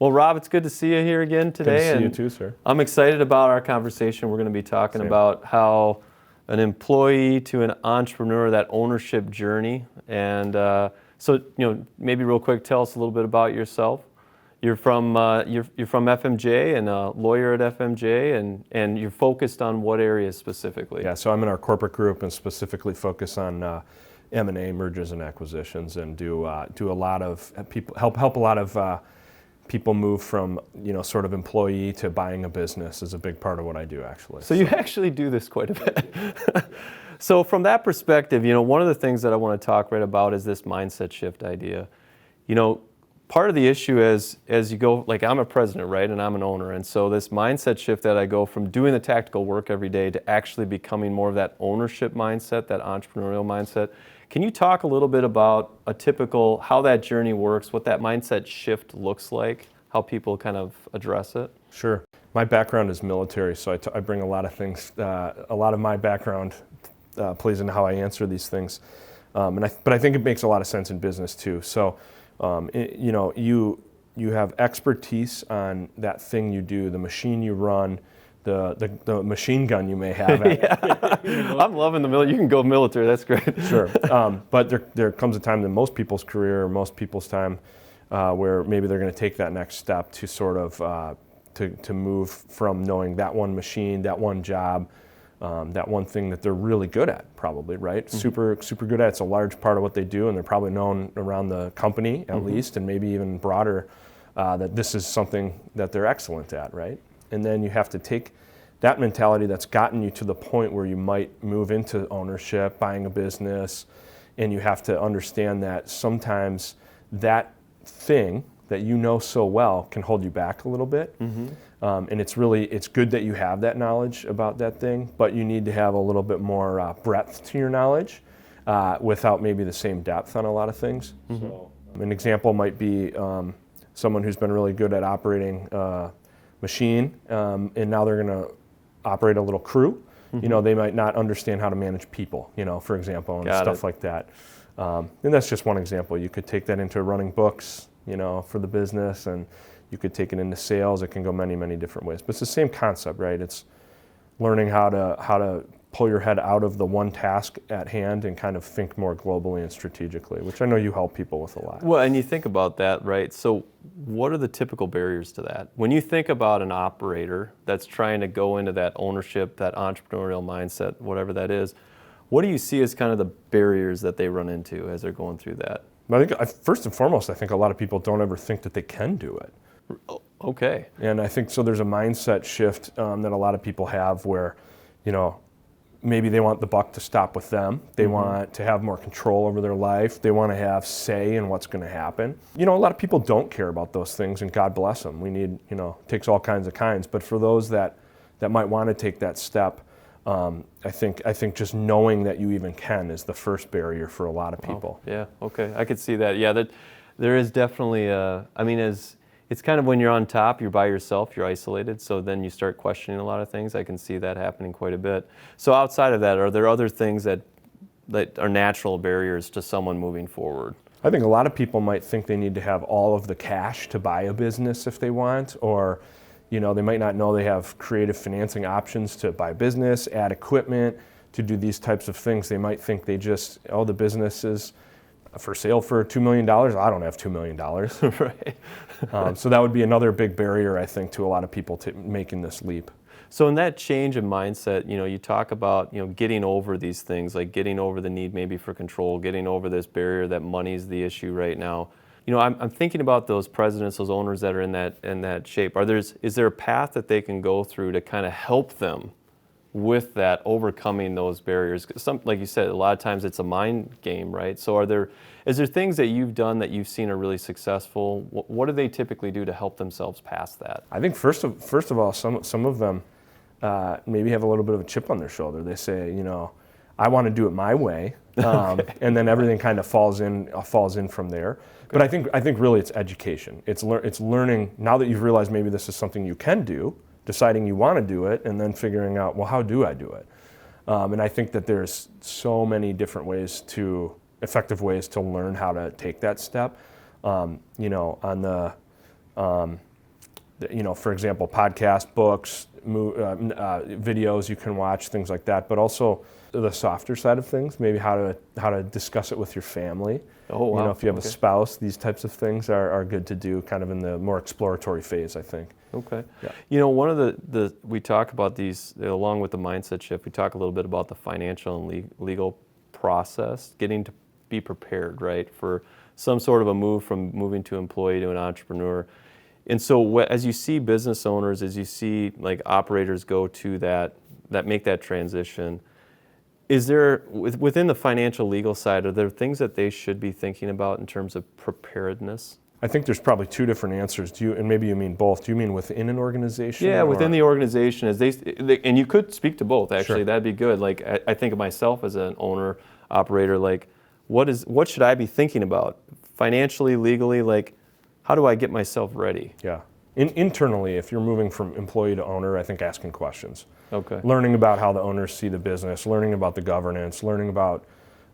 Well, Rob, it's good to see you here again today. Good to see you too, sir. I'm excited about our conversation. We're going to be talking about how an employee to an entrepreneur, that ownership journey. And maybe real quick, tell us a little bit about yourself. You're from FMJ and a lawyer at FMJ, and you're focused on what areas specifically? Yeah, so I'm in our corporate group and specifically focus on M&A, mergers and acquisitions, and do a lot of people help a lot of people move from sort of employee to buying a business is a big part of what I do, actually. So you actually do this quite a bit. So from that perspective, one of the things that I want to talk right about is this mindset shift idea. Part of the issue is, as you go, like I'm a president, right, and I'm an owner, and so this mindset shift that I go from doing the tactical work every day to actually becoming more of that ownership mindset, that entrepreneurial mindset. Can you talk a little bit about how that journey works, what that mindset shift looks like, how people kind of address it? Sure. My background is military, so I bring a lot of things, a lot of my background plays into how I answer these things. But I think it makes a lot of sense in business too. So, you have expertise on that thing you do, the machine you run, the machine gun you may have. I'm loving the military. You can go military. That's great. Sure. But there comes a time in most people's career or most people's time where maybe they're going to take that next step to sort of to move from knowing that one machine, that one job, that one thing that they're really good at, probably, right? Mm-hmm. Super good at. It's a large part of what they do, and they're probably known around the company at least, and maybe even broader, that this is something that they're excellent at, right? And then you have to take that mentality that's gotten you to the point where you might move into ownership, buying a business, and you have to understand that sometimes that thing that you know so well can hold you back a little bit. Mm-hmm. And it's good that you have that knowledge about that thing, but you need to have a little bit more breadth to your knowledge without maybe the same depth on a lot of things. Mm-hmm. So, an example might be someone who's been really good at operating machine, and now they're going to operate a little crew. Mm-hmm. They might not understand how to manage people, for example, and stuff like that. And that's just one example. You could take that into running books, for the business, and you could take it into sales. It can go many, many different ways. But it's the same concept, right? It's learning how to pull your head out of the one task at hand and kind of think more globally and strategically, which I know you help people with a lot. Well, and you think about that, right? So what are the typical barriers to that? When you think about an operator that's trying to go into that ownership, that entrepreneurial mindset, whatever that is, what do you see as kind of the barriers that they run into as they're going through that? I think first and foremost, I think a lot of people don't ever think that they can do it. Okay. And I think so there's a mindset shift that a lot of people have where, maybe they want the buck to stop with them. They want to have more control over their life. They want to have say in what's going to happen. A lot of people don't care about those things, and God bless them. We need, takes all kinds of kinds. But for those that might want to take that step, I think just knowing that you even can is the first barrier for a lot of people. Yeah, okay. I could see that. Yeah, there is definitely, it's kind of when you're on top, you're by yourself, you're isolated, so then you start questioning a lot of things. I can see that happening quite a bit. So outside of that, are there other things that are natural barriers to someone moving forward? I think a lot of people might think they need to have all of the cash to buy a business if they want, or they might not know they have creative financing options to buy business, add equipment, to do these types of things. They might think the business is for sale for $2 million. I don't have $2 million. Right. So that would be another big barrier, I think, to a lot of people making this leap. So in that change of mindset, you talk about, getting over these things, like getting over the need maybe for control, getting over this barrier that money's the issue right now. I'm thinking about those presidents, those owners that are in that shape. Is there a path that they can go through to kind of help them with that, overcoming those barriers? Like you said, a lot of times it's a mind game, right? So is there things that you've done that you've seen are really successful? What do they typically do to help themselves past that? I think first of all, some of them maybe have a little bit of a chip on their shoulder. They say, I want to do it my way, okay. And then everything kind of falls in from there. But I think really it's education. It's learning, now that you've realized maybe this is something you can do, deciding you want to do it, and then figuring out, well, how do I do it? And I think that there's so many different effective ways to learn how to take that step. On for example, podcast, books, videos you can watch, things like that, but also the softer side of things, maybe how to discuss it with your family. Oh, wow. If you have a spouse, these types of things are good to do kind of in the more exploratory phase, I think. Okay. Yeah. One of the we talk about these, along with the mindset shift, we talk a little bit about the financial and legal process, getting to be prepared, right, for some sort of a move from moving to employee to an entrepreneur. And so as you see business owners, as you see like operators go to that make that transition, is there, within the financial legal side, are there things that they should be thinking about in terms of preparedness? I think there's probably two different answers. And maybe you mean both. Do you mean within an organization? Yeah, within the organization, and you could speak to both, actually. Sure. That'd be good. Like, I think of myself as an owner, operator, like, what should I be thinking about? Financially, legally, like, how do I get myself ready? Yeah. Internally, if you're moving from employee to owner, I think asking questions. Okay. Learning about how the owners see the business, learning about the governance, learning about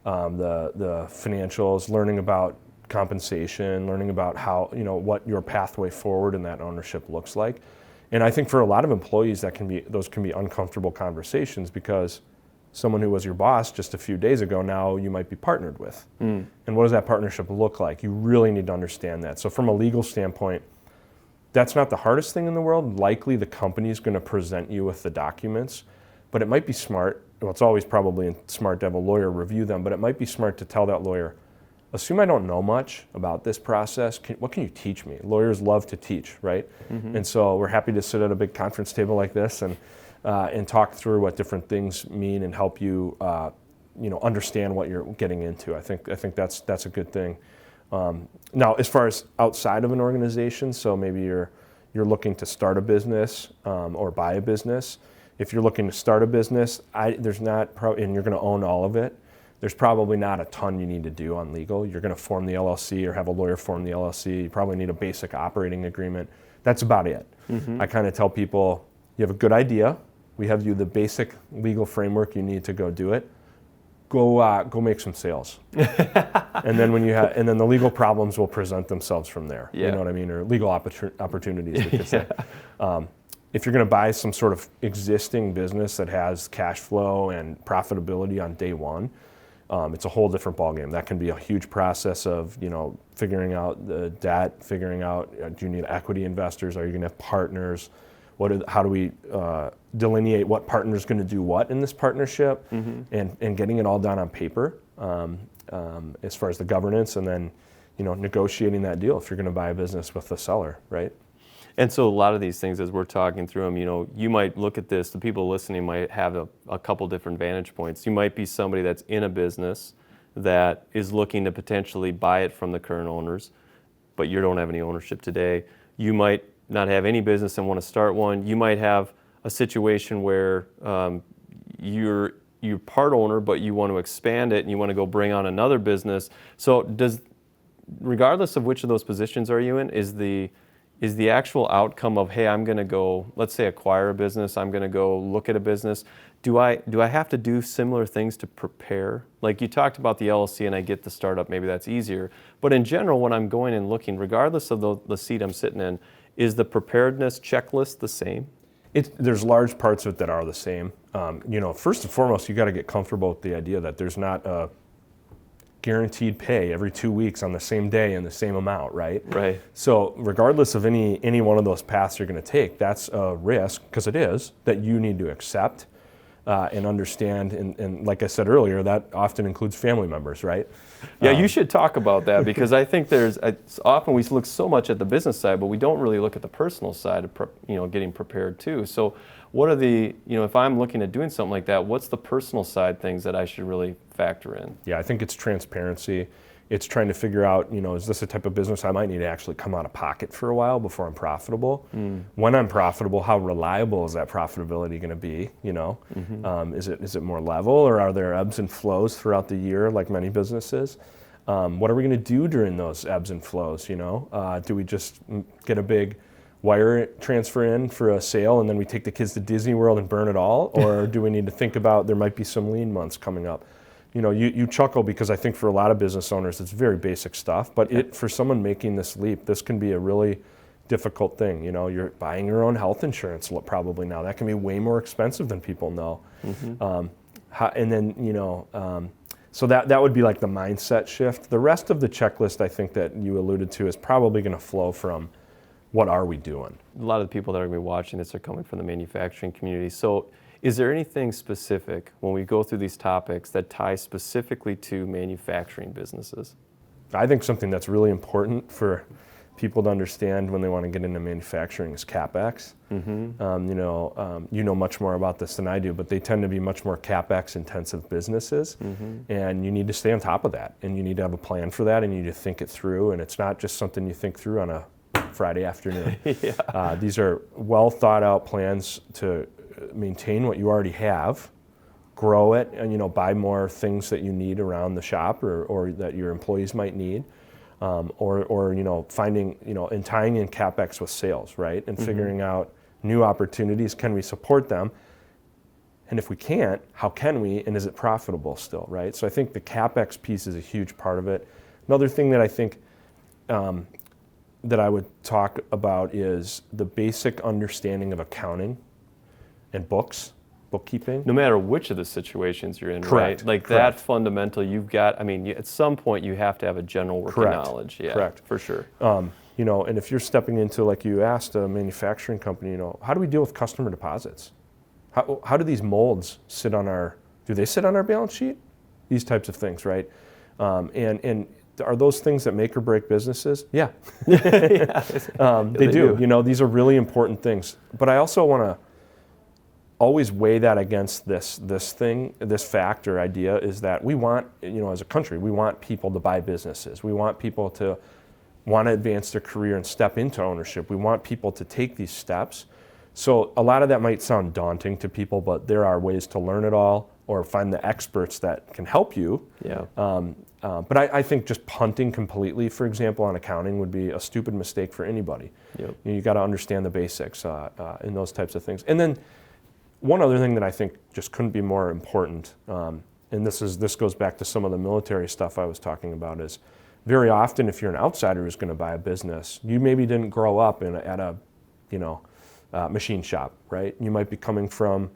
the financials, learning about compensation, learning about how, what your pathway forward in that ownership looks like. And I think for a lot of employees, those can be uncomfortable conversations, because someone who was your boss just a few days ago, now you might be partnered with. And what does that partnership look like? You really need to understand that. So from a legal standpoint, that's not the hardest thing in the world. Likely the company is going to present you with the documents, but it might be smart. Well, it's always probably smart to have a lawyer review them, but it might be smart to tell that lawyer, assume I don't know much about this process. What can you teach me? Lawyers love to teach, right? And so we're happy to sit at a big conference table like this and talk through what different things mean and help you, understand what you're getting into. I think that's a good thing. Now, as far as outside of an organization, so maybe you're looking to start a business or buy a business. If you're looking to start a business, and you're going to own all of it, there's probably not a ton you need to do on legal. You're going to form the LLC or have a lawyer form the LLC. You probably need a basic operating agreement. That's about it. I kind of tell people, you have a good idea. We have you the basic legal framework you need to go do it. Go make some sales, and then and then the legal problems will present themselves from there. Yeah. You know what I mean, or legal opportunities, we could say. If you're going to buy some sort of existing business that has cash flow and profitability on day one, it's a whole different ballgame. That can be a huge process of figuring out the debt, figuring out do you need equity investors, are you going to have partners? How do we delineate what partner is going to do what in this partnership, and getting it all done on paper as far as the governance, and then negotiating that deal if you're going to buy a business with the seller, right? And so a lot of these things, as we're talking through them, you might look at this, the people listening might have a couple different vantage points. You might be somebody that's in a business that is looking to potentially buy it from the current owners, but you don't have any ownership today. You might not have any business and want to start one. You might have a situation where you're part owner, but you want to expand it and you want to go bring on another business. So regardless of which of those positions are you in, is the actual outcome of, hey, I'm going to go, let's say, acquire a business, I'm going to go look at a business, do I have to do similar things to prepare? Like you talked about the LLC, and I get the startup, maybe that's easier. But in general, when I'm going and looking, regardless of the seat I'm sitting in, is the preparedness checklist the same? There's large parts of it that are the same. First and foremost, you got to get comfortable with the idea that there's not a guaranteed pay every 2 weeks on the same day and the same amount, right? Right. So regardless of any one of those paths you're going to take, that's a risk, because it is, that you need to accept and understand. And like I said earlier, that often includes family members, right? Yeah, you should talk about that, because I think often we look so much at the business side, but we don't really look at the personal side of getting prepared too. So what are if I'm looking at doing something like that, what's the personal side things that I should really factor in? Yeah, I think it's transparency. It's trying to figure out, is this a type of business I might need to actually come out of pocket for a while before I'm profitable? When I'm profitable, how reliable is that profitability going to be? Is it more level, or are there ebbs and flows throughout the year, like many businesses? What are we going to do during those ebbs and flows? Do we just get a big wire transfer in for a sale and then we take the kids to Disney World and burn it all? Or do we need to think about, there might be some lean months coming up? You chuckle, because I think for a lot of business owners, it's very basic stuff, but for someone making this leap, this can be a really difficult thing. You know, you're buying your own health insurance probably now. That can be way more expensive than people know. And then, you know, so that would be like the mindset shift. The rest of the checklist, I think that you alluded to, is probably going to flow from what are we doing? A lot of the people that are going to be watching this are coming from the manufacturing community. So is there anything specific when we go through these topics that ties specifically to manufacturing businesses? I think something that's really important for people to understand when they want to get into manufacturing is CapEx. You know much more about this than I do, but they tend to be much more CapEx intensive businesses, and you need to stay on top of that, and you need to have a plan for that, and you need to think it through, and it's not just something you think through on a Friday afternoon. These are well thought out plans to maintain what you already have, grow it, and, you know, buy more things that you need around the shop or that your employees might need. Or you know, finding, you know, and tying in CapEx with sales, right? And figuring out new opportunities, can we support them? And if we can't, how can we, and is it profitable still, right? So I think the CapEx piece is a huge part of it. Another thing that I think that I would talk about is the basic understanding of accounting and bookkeeping. No matter which of the situations you're in, Correct. right? Like Correct. that fundamental, you've got, I mean, at some point you have to have a general working Correct. knowledge. Yeah, Correct. for sure. You know, and if you're stepping into, like you asked, a manufacturing company, you know, how do we deal with customer deposits? How do these molds sit on do they sit on our balance sheet? These types of things, right? And are those things that make or break businesses? Yeah. They do. You know, these are really important things. But I also want to always weigh that against this fact or idea is that we want, you know, as a country, we want people to buy businesses. We want people to want to advance their career and step into ownership. We want people to take these steps. So a lot of that might sound daunting to people, but there are ways to learn it all or find the experts that can help you. Yeah. But I think just punting completely, for example, on accounting would be a stupid mistake for anybody. Yep. You got to understand the basics in those types of things. And then one other thing that I think just couldn't be more important, and this goes back to some of the military stuff I was talking about, is very often if you're an outsider who's going to buy a business, you maybe didn't grow up at a machine shop, right? You might be coming from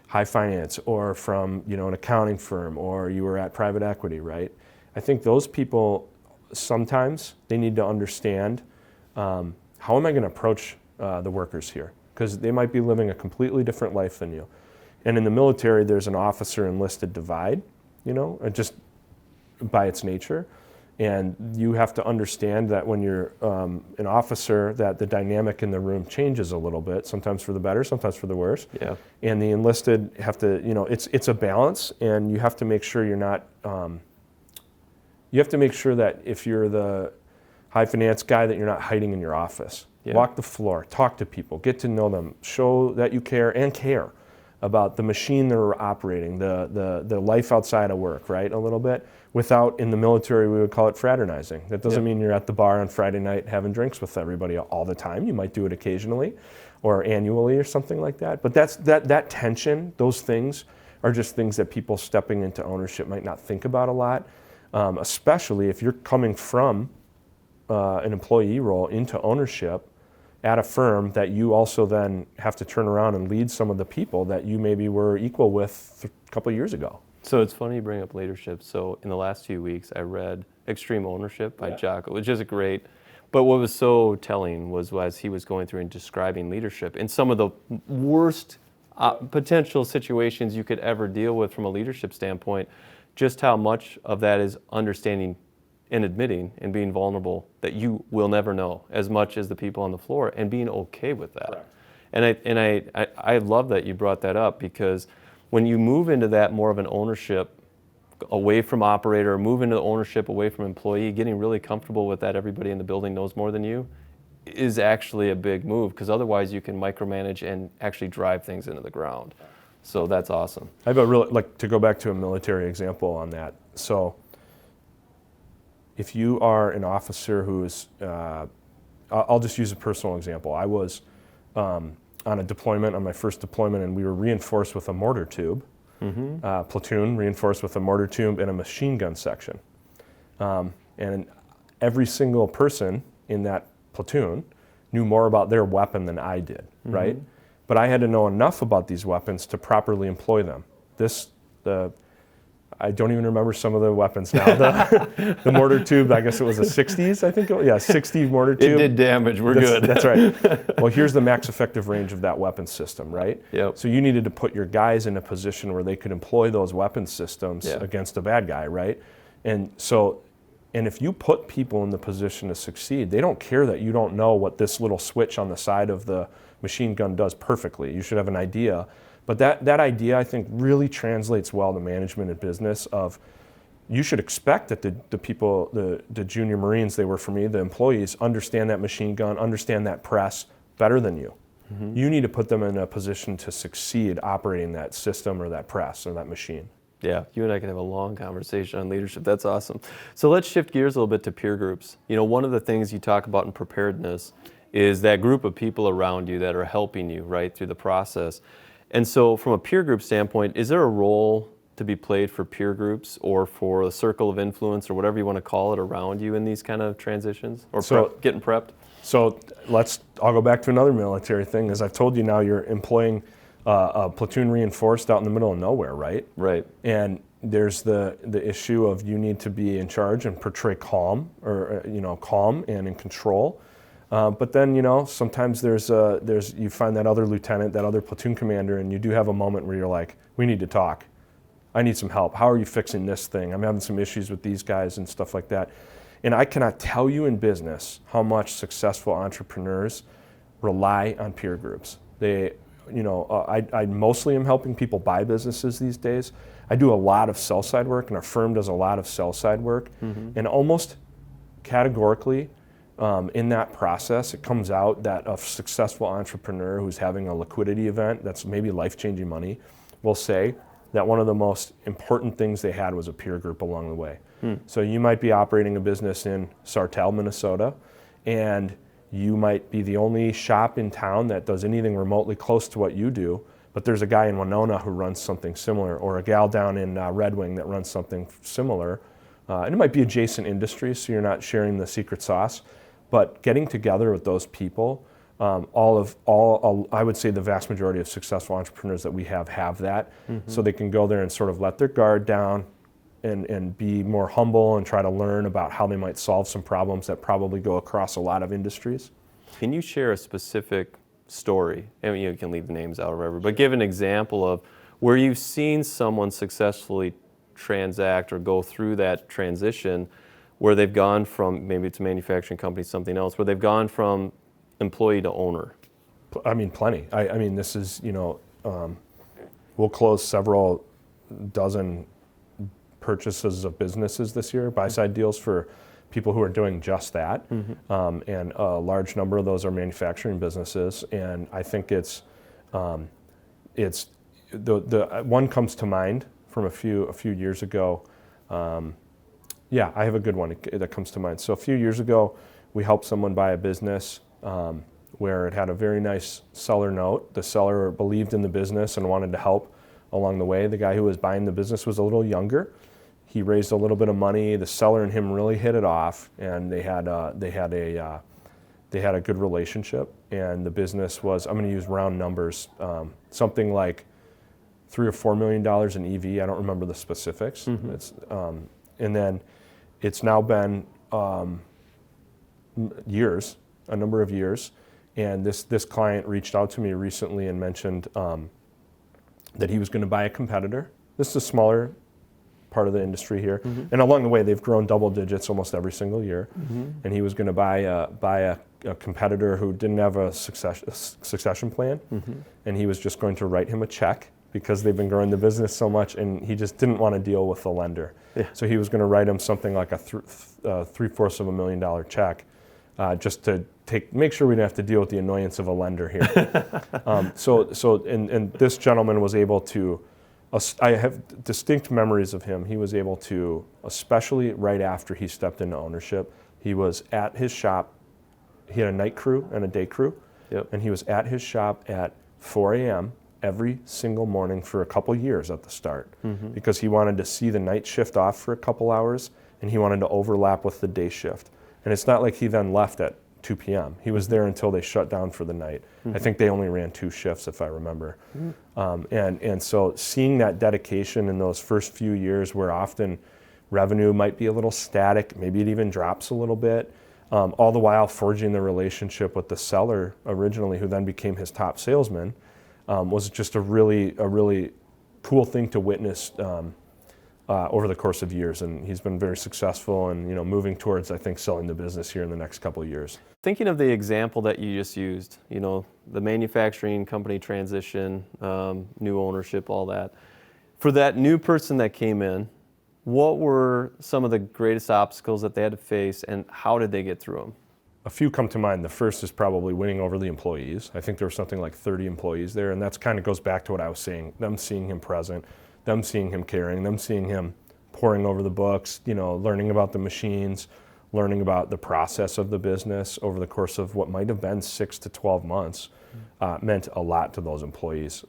high finance or from, you know, an accounting firm, or you were at private equity, right? I think those people, sometimes they need to understand, how am I going to approach the workers here? Because they might be living a completely different life than you. And in the military, there's an officer enlisted divide, you know, just by its nature. And you have to understand that when you're an officer, that the dynamic in the room changes a little bit, sometimes for the better, sometimes for the worse. Yeah. And the enlisted have to, you know, it's a balance, and you have to make sure you're not, you have to make sure that if you're the high finance guy, that you're not hiding in your office. Yeah. Walk the floor, talk to people, get to know them, show that you care about the machine they're operating, the life outside of work, right, a little bit. Without, in the military, we would call it fraternizing. That doesn't mean you're at the bar on Friday night having drinks with everybody all the time. You might do it occasionally or annually or something like that. But that tension, those things are just things that people stepping into ownership might not think about a lot, especially if you're coming from an employee role into ownership at a firm that you also then have to turn around and lead some of the people that you maybe were equal with a couple of years ago. So it's funny you bring up leadership. So in the last few weeks, I read Extreme Ownership by Jocko, which is great. But what was so telling was as he was going through and describing leadership in some of the worst potential situations you could ever deal with from a leadership standpoint, just how much of that is understanding and admitting and being vulnerable that you will never know as much as the people on the floor, and being okay with that. Correct. And I love that you brought that up, because when you move into that more of an ownership away from operator, move into the ownership away from employee, getting really comfortable with that everybody in the building knows more than you is actually a big move, because otherwise you can micromanage and actually drive things into the ground. So that's awesome. I have a really, like, to go back to a military example on that. So if you are an officer who is, I'll just use a personal example. I was on a deployment, on my first deployment, and we were reinforced with a mortar tube, platoon reinforced with a mortar tube and a machine gun section. And every single person in that platoon knew more about their weapon than I did, right? But I had to know enough about these weapons to properly employ them. I don't even remember some of the weapons now. The mortar tube, I guess it was a 60s, I think. 60 mortar tube. It did damage, we're good. That's right. Well, here's the max effective range of that weapon system, right? Yep. So you needed to put your guys in a position where they could employ those weapon systems against a bad guy, right? And if you put people in the position to succeed, they don't care that you don't know what this little switch on the side of the machine gun does perfectly. You should have an idea. But that idea, I think, really translates well to management and business of you should expect that the people, the junior Marines, they were for me, the employees, understand that machine gun, understand that press better than you. You need to put them in a position to succeed operating that system or that press or that machine. Yeah, you and I can have a long conversation on leadership. That's awesome. So let's shift gears a little bit to peer groups. You know, one of the things you talk about in preparedness is that group of people around you that are helping you, right, through the process. And so from a peer group standpoint, is there a role to be played for peer groups or for a circle of influence or whatever you want to call it around you in these kind of transitions or getting prepped? So I'll go back to another military thing. As I've told you now, you're employing a platoon reinforced out in the middle of nowhere, right? Right. And there's the issue of you need to be in charge and portray calm calm and in control. But then, sometimes you find that other lieutenant, that other platoon commander, and you do have a moment where you're like, we need to talk. I need some help. How are you fixing this thing? I'm having some issues with these guys and stuff like that. And I cannot tell you in business how much successful entrepreneurs rely on peer groups. I mostly am helping people buy businesses these days. I do a lot of sell-side work, and our firm does a lot of sell-side work. And almost categorically, in that process, it comes out that a successful entrepreneur who's having a liquidity event that's maybe life-changing money will say that one of the most important things they had was a peer group along the way. So you might be operating a business in Sartell, Minnesota, and you might be the only shop in town that does anything remotely close to what you do, but there's a guy in Winona who runs something similar, or a gal down in Red Wing that runs something similar. And it might be adjacent industries, so you're not sharing the secret sauce. But getting together with those people, I would say the vast majority of successful entrepreneurs that we have that, so they can go there and sort of let their guard down and be more humble and try to learn about how they might solve some problems that probably go across a lot of industries. Can you share a specific story? I mean, you can leave the names out or whatever, but give an example of where you've seen someone successfully transact or go through that transition where they've gone from, maybe it's a manufacturing company, something else, where they've gone from employee to owner. I mean, plenty. I mean, this is, we'll close several dozen purchases of businesses this year, buy-side deals for people who are doing just that. And a large number of those are manufacturing businesses. And I think it's the one comes to mind from a few years ago. Yeah, I have a good one that comes to mind. So a few years ago, we helped someone buy a business where it had a very nice seller note. The seller believed in the business and wanted to help along the way. The guy who was buying the business was a little younger. He raised a little bit of money. The seller and him really hit it off, and they had a good relationship. And the business was, I'm going to use round numbers, something like $3 or $4 million in EV. I don't remember the specifics. It's, and then it's now been years, a number of years, and this client reached out to me recently and mentioned that he was going to buy a competitor. This is a smaller part of the industry here, and along the way they've grown double digits almost every single year. And he was going to buy a competitor who didn't have a succession plan, and he was just going to write him a check because they've been growing the business so much, and he just didn't want to deal with the lender. So he was going to write him something like a $750,000 check, just to make sure we didn't have to deal with the annoyance of a lender here. And this gentleman was able to, I have distinct memories of him. He was able to, especially right after he stepped into ownership, he was at his shop. He had a night crew and a day crew, and he was at his shop at 4 a.m. every single morning for a couple years at the start, because he wanted to see the night shift off for a couple hours, and he wanted to overlap with the day shift. And it's not like he then left at 2 p.m. He was there until they shut down for the night. I think they only ran 2 shifts, if I remember. And so seeing that dedication in those first few years where often revenue might be a little static, maybe it even drops a little bit, all the while forging the relationship with the seller originally, who then became his top salesman, was just a really cool thing to witness over the course of years, and he's been very successful and moving towards, I think, selling the business here in the next couple of years. Thinking of the example that you just used, the manufacturing company transition, new ownership, all that. For that new person that came in, what were some of the greatest obstacles that they had to face, and how did they get through them? A few come to mind. The first is probably winning over the employees. I think there was something like 30 employees there, and that's kind of goes back to what I was saying, them seeing him present, them seeing him caring, them seeing him poring over the books, learning about the machines, learning about the process of the business over the course of what might have been 6 to 12 months, meant a lot to those employees.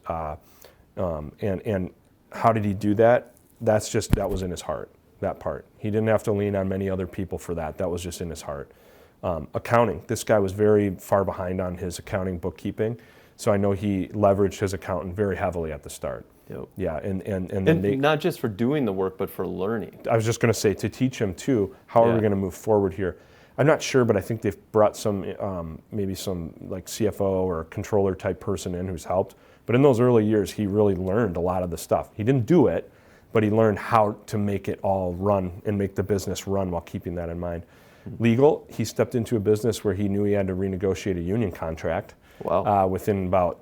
And how did he do that? That was in his heart, that part. He didn't have to lean on many other people for that. That was just in his heart. Accounting. This guy was very far behind on his accounting bookkeeping, so I know he leveraged his accountant very heavily at the start. Yep. Yeah, and then not just for doing the work, but for learning. I was just going to say, to teach him too, how are we going to move forward here? I'm not sure, but I think they've brought some, maybe some like CFO or controller type person in who's helped. But in those early years, he really learned a lot of the stuff. He didn't do it, but he learned how to make it all run and make the business run while keeping that in mind. Legal, he stepped into a business where he knew he had to renegotiate a union contract. Wow. Within about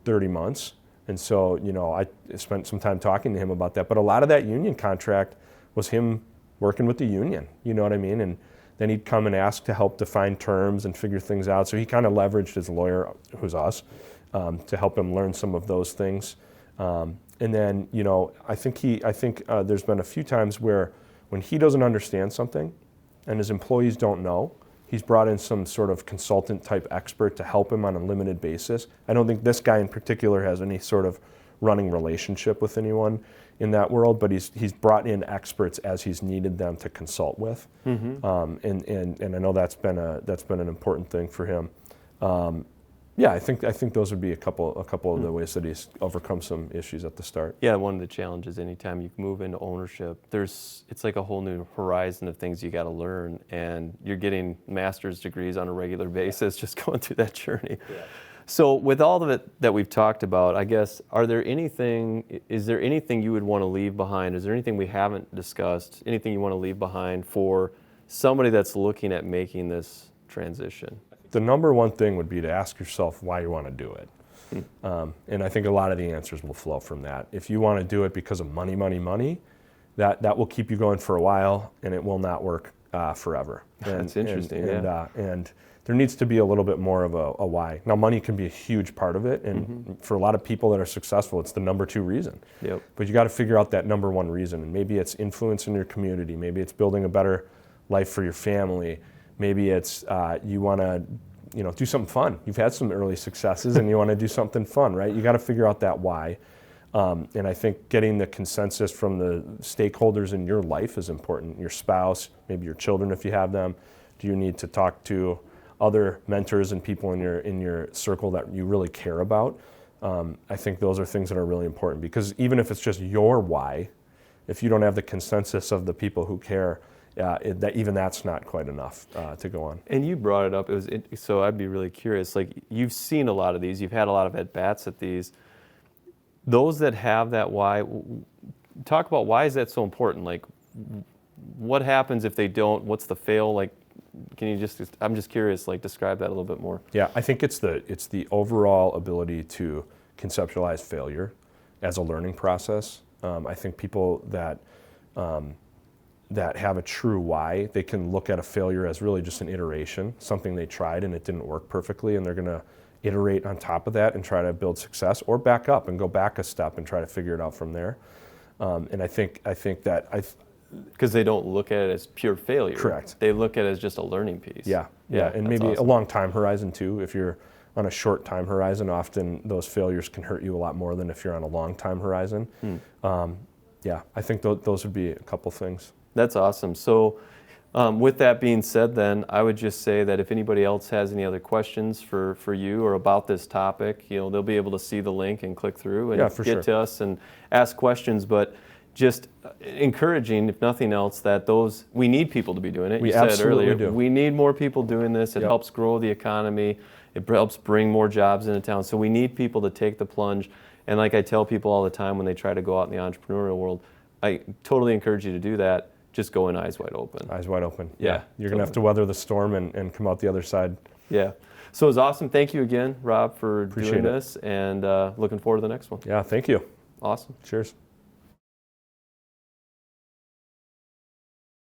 30 months. And so, I spent some time talking to him about that. But a lot of that union contract was him working with the union, you know what I mean? And then he'd come and ask to help define terms and figure things out. So he kind of leveraged his lawyer, who's us, to help him learn some of those things. And then, I think there's been a few times where when he doesn't understand something and his employees don't know, he's brought in some sort of consultant type expert to help him on a limited basis. I don't think this guy in particular has any sort of running relationship with anyone in that world, but he's brought in experts as he's needed them to consult with. And I know that's been an important thing for him. Yeah, I think those would be a couple of the ways that he's overcome some issues at the start. Yeah, one of the challenges anytime you move into ownership, it's like a whole new horizon of things you got to learn, and you're getting master's degrees on a regular basis just going through that journey. Yeah. So with all of it that we've talked about, I guess, is there anything you would want to leave behind? Is there anything we haven't discussed, anything you want to leave behind for somebody that's looking at making this transition? The number one thing would be to ask yourself why you want to do it. And I think a lot of the answers will flow from that. If you want to do it because of money, that will keep you going for a while, and it will not work forever. That's interesting. And there needs to be a little bit more of a why. Now, money can be a huge part of it, and for a lot of people that are successful, it's the number 2 reason. Yep. But you got to figure out that number 1 reason, and maybe it's influence in your community, maybe it's building a better life for your family, maybe it's you want to do something fun. You've had some early successes, and you want to do something fun, right? You got to figure out that why. And I think getting the consensus from the stakeholders in your life is important. Your spouse, maybe your children if you have them. Do you need to talk to other mentors and people in your circle that you really care about? I think those are things that are really important, because even if it's just your why, if you don't have the consensus of the people who care, that's not quite enough to go on. And you brought it up. So I'd be really curious. Like, you've seen a lot of these. You've had a lot of at-bats at these. Those that have that why, talk about why is that so important? Like, what happens if they don't? What's the fail? Like, I'm just curious, like, describe that a little bit more. Yeah, I think it's the overall ability to conceptualize failure as a learning process. I think people that have a true why, they can look at a failure as really just an iteration, something they tried and it didn't work perfectly, and they're going to iterate on top of that and try to build success, or back up and go back a step and try to figure it out from there. And I think that because they don't look at it as pure failure. Correct. They look at it as just a learning piece. Yeah, and maybe awesome. A long time horizon too. If you're on a short time horizon, often those failures can hurt you a lot more than if you're on a long time horizon. I think those would be a couple things. That's awesome. So With that being said, then I would just say that if anybody else has any other questions for you or about this topic, they'll be able to see the link and click through and get to us and ask questions. But just encouraging, if nothing else, that we need people to be doing it. We you said absolutely earlier, do. we need more people doing this. It helps grow the economy. It helps bring more jobs into town. So we need people to take the plunge. And like I tell people all the time when they try to go out in the entrepreneurial world, I totally encourage you to do that. Just go in eyes wide open. Eyes wide open. Yeah. You're going to have to weather the storm and come out the other side. Yeah. So it was awesome. Thank you again, Rob, for doing this, and looking forward to the next one. Yeah, thank you. Awesome. Cheers.